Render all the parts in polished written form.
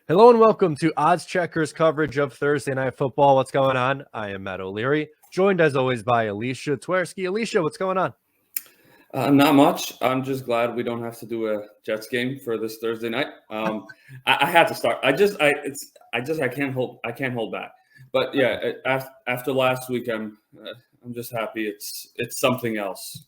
Hello and welcome to Odds Checkers coverage of Thursday Night Football. What's going on? I am Matt O'Leary, joined as always by Elisha Twerski. Elisha, what's going on? Not much. I'm just glad we don't have to do a Jets game for this Thursday night. I had to start. I can't hold back. But yeah, after last week, I'm just happy. It's something else.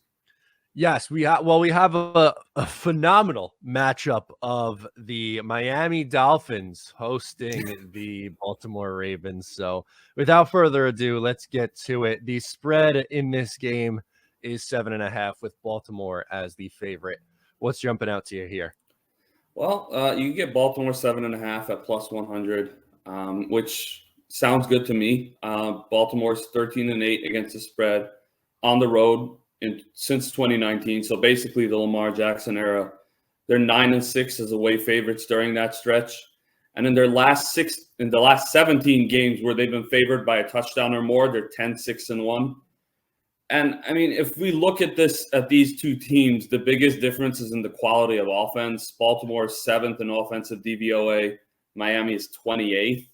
Yes, we have a phenomenal matchup of the Miami Dolphins hosting the Baltimore Ravens. So without further ado, let's get to it. The spread in this game is 7.5 with Baltimore as the favorite. What's jumping out to you here? Well, you can get Baltimore 7.5 at plus 100, which sounds good to me. Baltimore's 13-8 against the spread on the road since 2019. So basically the Lamar Jackson era. They're 9-6 as away favorites during that stretch. And in the last 17 games where they've been favored by a touchdown or more, they're 10-6-1. And I mean, if we look at these two teams, the biggest difference is in the quality of offense. Baltimore is 7th in offensive DVOA. Miami is 28th.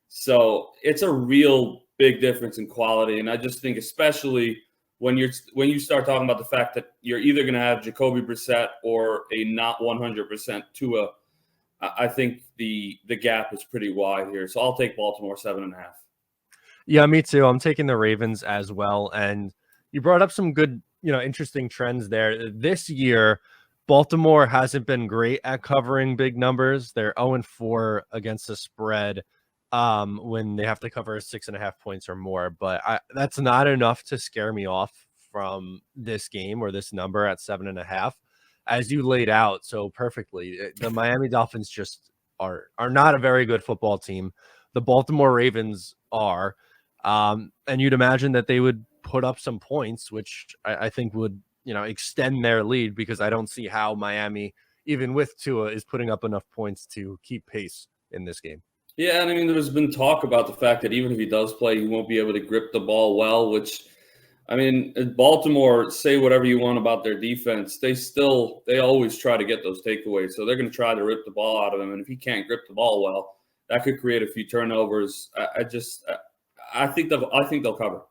So it's a real big difference in quality. And I just think, especially when you start talking about the fact that you're either going to have Jacoby Brissett or a not 100% Tua, I think the gap is pretty wide here. So I'll take Baltimore 7.5. Yeah, me too. I'm taking the Ravens as well. And you brought up some good, interesting trends there. This year, Baltimore hasn't been great at covering big numbers. They're 0-4 against the spread when they have to cover 6.5 points or more. But that's not enough to scare me off from this game or this number at 7.5, as you laid out so perfectly. The Miami Dolphins just are not a very good football team. The Baltimore Ravens are, and you'd imagine that they would put up some points, which I think would, extend their lead, because I don't see how Miami, even with Tua, is putting up enough points to keep pace in this game. Yeah, and I mean, there's been talk about the fact that even if he does play, he won't be able to grip the ball well, which, I mean, Baltimore, say whatever you want about their defense, they always try to get those takeaways. So they're going to try to rip the ball out of him. And if he can't grip the ball well, that could create a few turnovers. I think they'll cover.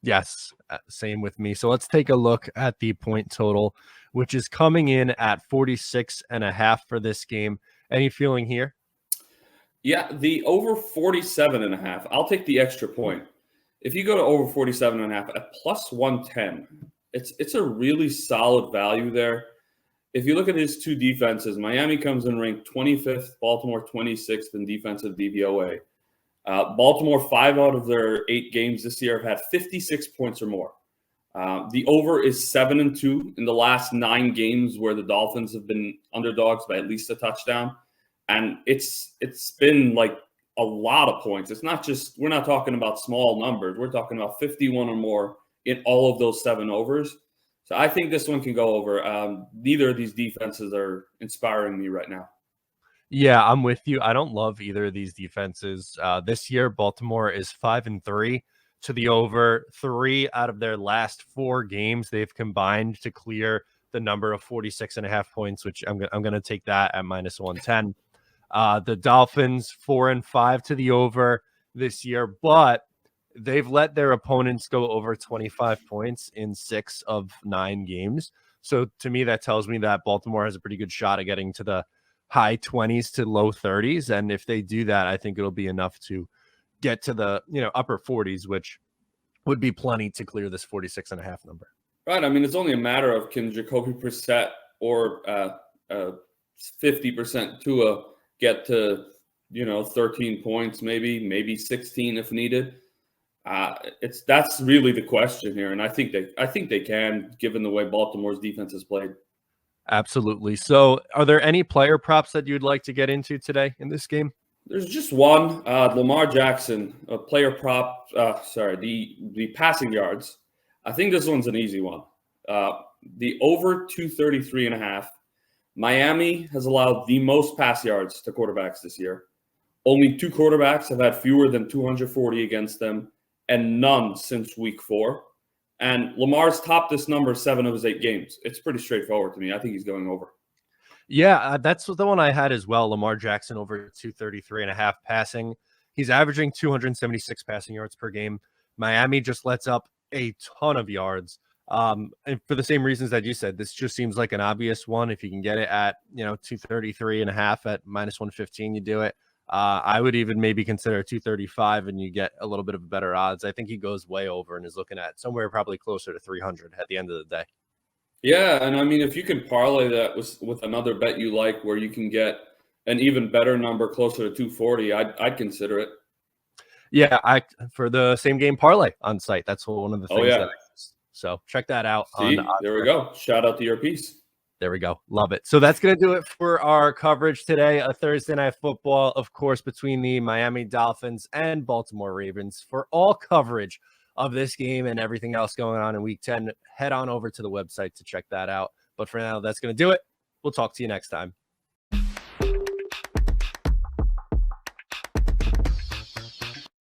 Yes, same with me. So let's take a look at the point total, which is coming in at 46.5 for this game. Any feeling here? Yeah, the over 47.5. I'll take the extra point. If you go to over 47.5 at plus 110, it's a really solid value there. If you look at his two defenses, Miami comes in ranked 25th, Baltimore 26th in defensive DVOA. Baltimore, 5 out of their 8 games this year have had 56 points or more. The over is 7-2 in the last 9 games where the Dolphins have been underdogs by at least a touchdown. And it's been like a lot of points. It's not just, we're not talking about small numbers. We're talking about 51 or more in all of those 7 overs. So I think this one can go over. Neither of these defenses are inspiring me right now. Yeah, I'm with you. I don't love either of these defenses. This year, Baltimore is 5-3 to the over. 3 out of their last 4 games, they've combined to clear the number of 46.5 points, which I'm going to take that at minus 110. The Dolphins 4-5 to the over this year, but they've let their opponents go over 25 points in 6 of 9 games. So to me, that tells me that Baltimore has a pretty good shot at getting to the high 20s to low 30s. And if they do that, I think it'll be enough to get to the, upper 40s, which would be plenty to clear this 46.5 number. Right. I mean, it's only a matter of, can Jacoby Brissett or 50% Tua get to, 13 points, maybe 16 if needed. That's really the question here. And I think they can, given the way Baltimore's defense has played. Absolutely. So are there any player props that you'd like to get into today in this game? There's just one, Lamar Jackson, a player prop. The passing yards. I think this one's an easy one. The over 233.5. Miami has allowed the most pass yards to quarterbacks this year. Only 2 quarterbacks have had fewer than 240 against them, and none since week 4. And Lamar's topped this number 7 of his 8 games. It's pretty straightforward to me. I think he's going over. Yeah, that's the one I had as well. Lamar Jackson over 233.5 passing. He's averaging 276 passing yards per game. Miami just lets up a ton of yards. And for the same reasons that you said, this just seems like an obvious one. If you can get it at, 233.5 at minus 115, you do it. I would even maybe consider 235 and you get a little bit of better odds. I think he goes way over and is looking at somewhere probably closer to 300 at the end of the day. Yeah, and I mean, if you can parlay that with another bet you like where you can get an even better number closer to 240, I'd consider it. Yeah, for the same game parlay on site. That's one of the things that I use. So check that out. See, there we go. Shout out to your piece. There we go. Love it. So that's going to do it for our coverage today. A Thursday Night Football, of course, between the Miami Dolphins and Baltimore Ravens. For all coverage of this game and everything else going on in Week 10, head on over to the website to check that out. But for now, that's going to do it. We'll talk to you next time.